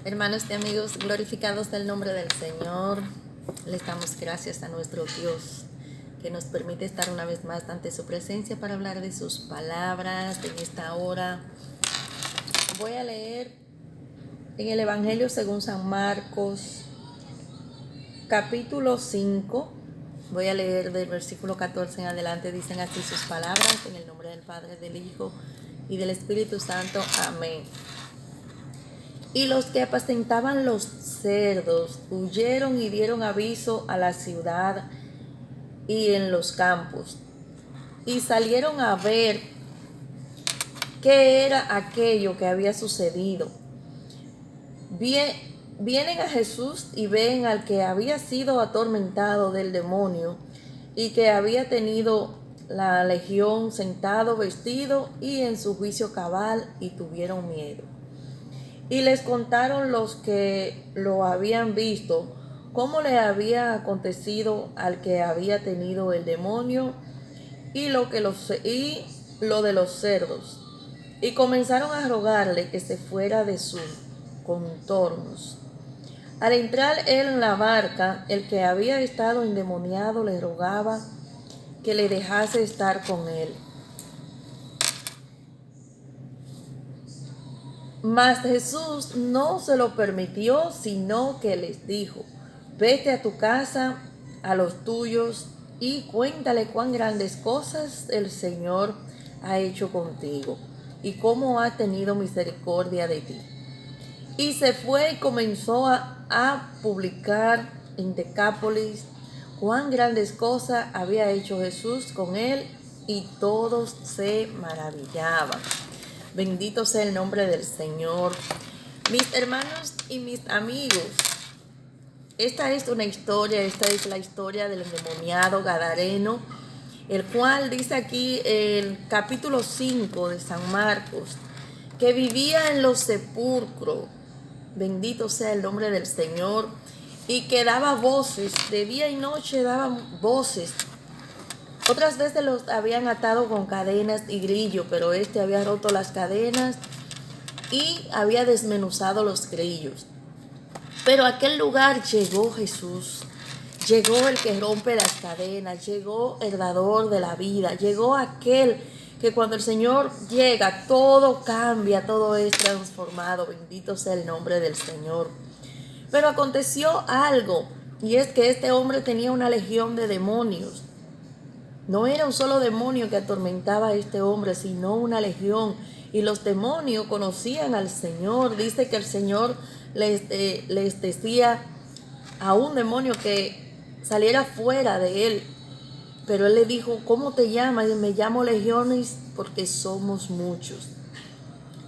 Hermanos y amigos, glorificados del nombre del Señor, les damos gracias a nuestro Dios que nos permite estar una vez más ante su presencia para hablar de sus palabras en esta hora. Voy a leer en el Evangelio según San Marcos, capítulo 5. Voy a leer del versículo 14 en adelante. Dicen así sus palabras: en el nombre del Padre, del Hijo y del Espíritu Santo. Amén. Y los que apacentaban los cerdos huyeron y dieron aviso a la ciudad y en los campos, y salieron a ver qué era aquello que había sucedido. Vienen a Jesús y ven al que había sido atormentado del demonio y que había tenido la legión sentado, vestido y en su juicio cabal, y tuvieron miedo. Y les contaron los que lo habían visto cómo le había acontecido al que había tenido el demonio y lo de los cerdos. Y comenzaron a rogarle que se fuera de sus contornos. Al entrar él en la barca, el que había estado endemoniado le rogaba que le dejase estar con él. Mas Jesús no se lo permitió, sino que les dijo: vete a tu casa, a los tuyos, y cuéntale cuán grandes cosas el Señor ha hecho contigo, y cómo ha tenido misericordia de ti. Y se fue y comenzó a publicar en Decápolis cuán grandes cosas había hecho Jesús con él, y todos se maravillaban. Bendito sea el nombre del Señor. Mis hermanos y mis amigos, esta es la historia del endemoniado gadareno, el cual dice aquí el capítulo 5 de San Marcos, que vivía en los sepulcros. Bendito sea el nombre del Señor. Y que daba voces, de día y noche daban voces. Otras veces los habían atado con cadenas y grillos, pero este había roto las cadenas y había desmenuzado los grillos. Pero a aquel lugar llegó Jesús, llegó el que rompe las cadenas, llegó el dador de la vida, llegó aquel que cuando el Señor llega, todo cambia, todo es transformado. Bendito sea el nombre del Señor. Pero aconteció algo, y es que este hombre tenía una legión de demonios. No era un solo demonio que atormentaba a este hombre, sino una legión. Y los demonios conocían al Señor. Dice que el Señor les decía a un demonio que saliera fuera de él. Pero él le dijo: ¿cómo te llamas? Y me llamo Legiones, porque somos muchos.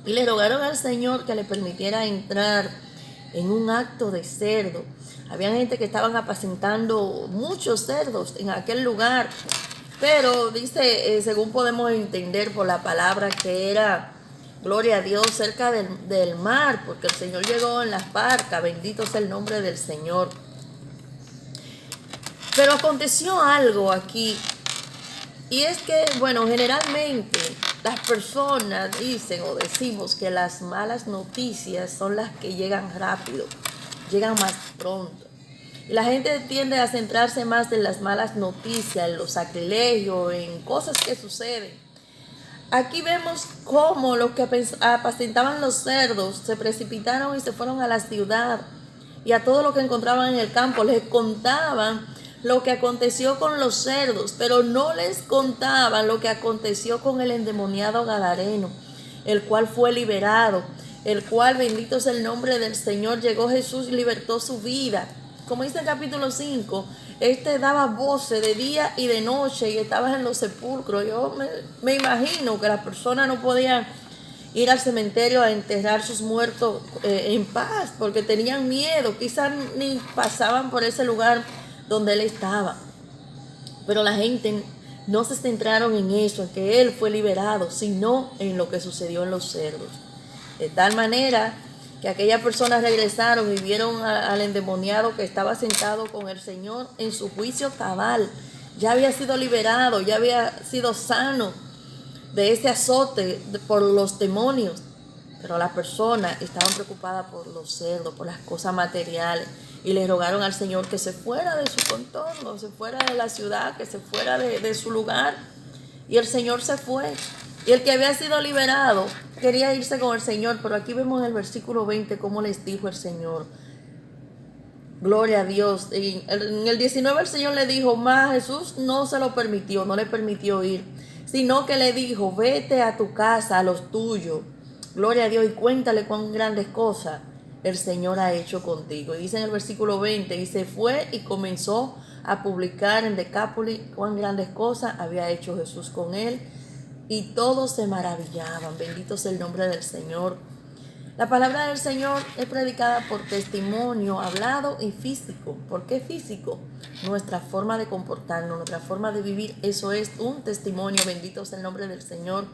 Y le rogaron al Señor que le permitiera entrar en un acto de cerdo. Había gente que estaban apacentando muchos cerdos en aquel lugar. Pero dice, según podemos entender por la palabra, que era, gloria a Dios, cerca del mar, porque el Señor llegó en las barcas. Bendito sea el nombre del Señor. Pero aconteció algo aquí, y es que, bueno, generalmente las personas dicen o decimos que las malas noticias son las que llegan rápido, llegan más pronto. Y la gente tiende a centrarse más en las malas noticias, en los sacrilegios, en cosas que suceden. Aquí vemos cómo los que apacentaban los cerdos se precipitaron y se fueron a la ciudad, y a todo lo que encontraban en el campo les contaban lo que aconteció con los cerdos, pero no les contaban lo que aconteció con el endemoniado gadareno, el cual fue liberado, el cual, bendito es el nombre del Señor, llegó Jesús y libertó su vida. Como dice el capítulo 5, este daba voces de día y de noche y estaba en los sepulcros. Yo me imagino que las personas no podían ir al cementerio a enterrar sus muertos en paz, porque tenían miedo, quizás ni pasaban por ese lugar donde él estaba. Pero la gente no se centraron en eso, en que él fue liberado, sino en lo que sucedió en los cerdos. De tal manera que aquellas personas regresaron y vieron al endemoniado que estaba sentado con el Señor en su juicio cabal. Ya había sido liberado, ya había sido sano de ese azote por los demonios. Pero las personas estaban preocupadas por los cerdos, por las cosas materiales, y le rogaron al Señor que se fuera de su contorno, se fuera de la ciudad, que se fuera de su lugar. Y el Señor se fue. Y el que había sido liberado quería irse con el Señor, pero aquí vemos en el versículo 20 cómo les dijo el Señor. Gloria a Dios. En el 19 el Señor le dijo, mas Jesús no se lo permitió, no le permitió ir, sino que le dijo, vete a tu casa, a los tuyos. Gloria a Dios, y cuéntale cuán grandes cosas el Señor ha hecho contigo. Y dice en el versículo 20, y se fue y comenzó a publicar en Decápolis cuán grandes cosas había hecho Jesús con él. Y todos se maravillaban. Bendito sea el nombre del Señor. La palabra del Señor es predicada por testimonio hablado y físico. ¿Por qué físico? Nuestra forma de comportarnos, nuestra forma de vivir, eso es un testimonio. Bendito sea el nombre del Señor.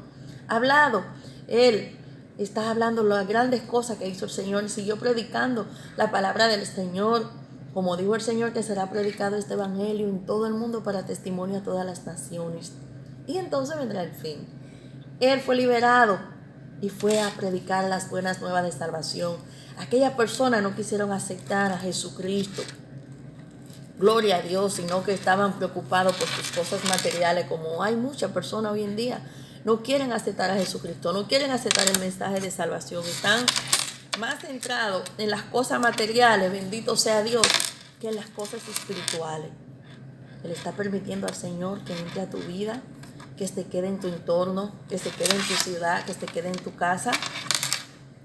Hablado, Él está hablando las grandes cosas que hizo el Señor y siguió predicando la palabra del Señor. Como dijo el Señor, que será predicado este evangelio en todo el mundo para testimonio a todas las naciones. Y entonces vendrá el fin. Él fue liberado y fue a predicar las buenas nuevas de salvación. Aquellas personas no quisieron aceptar a Jesucristo. Gloria a Dios, sino que estaban preocupados por sus cosas materiales, como hay muchas personas hoy en día. No quieren aceptar a Jesucristo, no quieren aceptar el mensaje de salvación. Están más centrados en las cosas materiales, bendito sea Dios, que en las cosas espirituales. Él está permitiendo al Señor que entre a tu vida, que se quede en tu entorno, que se quede en tu ciudad, que se quede en tu casa.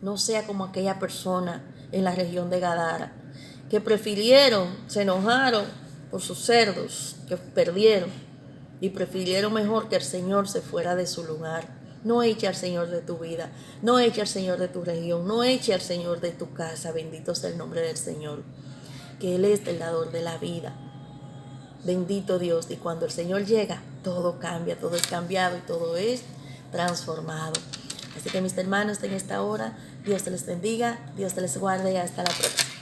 No sea como aquella persona en la región de Gadara, que prefirieron, se enojaron por sus cerdos, que perdieron, y prefirieron mejor que el Señor se fuera de su lugar. No eche al Señor de tu vida, no eche al Señor de tu región, no eche al Señor de tu casa. Bendito sea el nombre del Señor, que Él es el dador de la vida. Bendito Dios, y cuando el Señor llega, todo cambia, todo es cambiado y todo es transformado. Así que mis hermanos, en esta hora, Dios te les bendiga, Dios te les guarde y hasta la próxima.